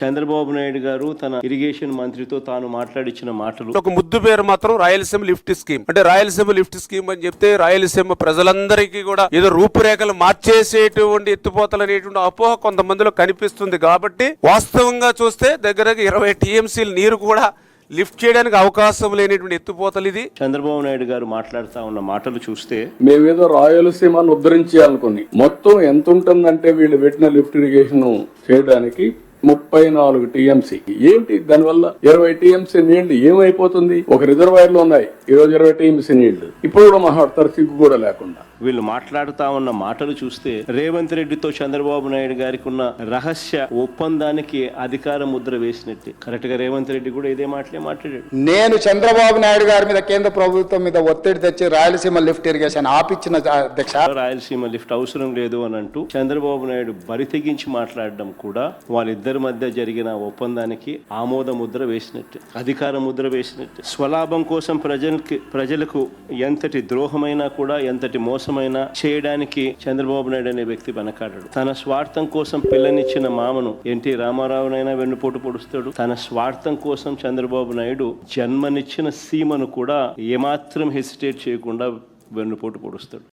చంద్రబాబు నాయుడు గారు తన ఇరిగేషన్ మంత్రితో తాను మాట్లాడించిన మాటలు, ఒక ముద్దు పేరు మాత్రం రాయలసీమ లిఫ్ట్ స్కీమ్. అంటే రాయలసీమ లిఫ్ట్ స్కీమ్ అని చెప్తే రాయలసీమ ప్రజలందరికీ కూడా ఏదో రూపురేఖలు మార్చేసేటువంటి ఎత్తుపోతలు అనేటువంటి అపోహ కొంతమందిలో కనిపిస్తుంది. కాబట్టి వాస్తవంగా చూస్తే దగ్గర 20 టీఎంసీల నీరు కూడా లిఫ్ట్ చేయడానికి అవకాశం లేనటువంటి ఎత్తుపోతలు ఇది. చంద్రబాబు నాయుడు గారు మాట్లాడుతా ఉన్న మాటలు చూస్తే మేమేదో రాయలసీమను ఉద్ధరించాలనుకుని మొత్తం ఎంత ఉంటుందంటే వీళ్ళు పెట్టిన లిఫ్ట్ ఇరిగేషన్ చేయడానికి 34 టీఎంసీ. ఏంటి దానివల్ల 20 టీఎంసీ నీళ్లు ఏమైపోతుంది? ఒక రిజర్వాయర్ లో ఉన్నాయి ఈ రోజు 20 టీఎంసీ నీళ్లు. ఇప్పుడు కూడా మాట్లాడతారు సిగ్గు కూడా లేకుండా. వీళ్ళు మాట్లాడుతా ఉన్న మాటలు చూస్తే రేవంత్ రెడ్డితో చంద్రబాబు నాయుడు గారికి ఉన్న రహస్య ఒప్పందానికి అధికార ముద్ర వేసినట్టే. కరెక్ట్ గా రేవంత్ రెడ్డి కూడా ఇదే మాట్లాడాడు. నేను చంద్రబాబు నాయుడు గారి మీద కేంద్ర ప్రభుత్వం మీద ఒత్తిడి తెచ్చి రాయలసీమ లిఫ్ట్ ఇరిగేషన్ ఆపిచ్చిన అధ్యక్ష. రాయలసీమ లిఫ్ట్ అవసరం లేదు అని అంటూ చంద్రబాబు నాయుడు బరి తెగించి మాట్లాడడం కూడా వాళ్ళిద్దరి మధ్య జరిగిన ఒప్పందానికి ఆమోద ముద్ర వేసినట్టే, అధికార ముద్ర వేసినట్టే. స్వలాభం కోసం ప్రజలకు ఎంతటి ద్రోహమైనా కూడా, ఎంతటి మోసమైనా చేయడానికి చంద్రబాబు నాయుడు అనే వ్యక్తి వెనకాడాడు. తన స్వార్థం కోసం పిల్లనిచ్చిన మామను ఎన్టీ రామారావునైనా వెన్నుపోటు పొడుస్తాడు. తన స్వార్థం కోసం చంద్రబాబు నాయుడు జన్మనిచ్చిన సీమను కూడా ఏమాత్రం హెసిటేట్ చేయకుండా వెన్నుపోటు పొడుస్తాడు.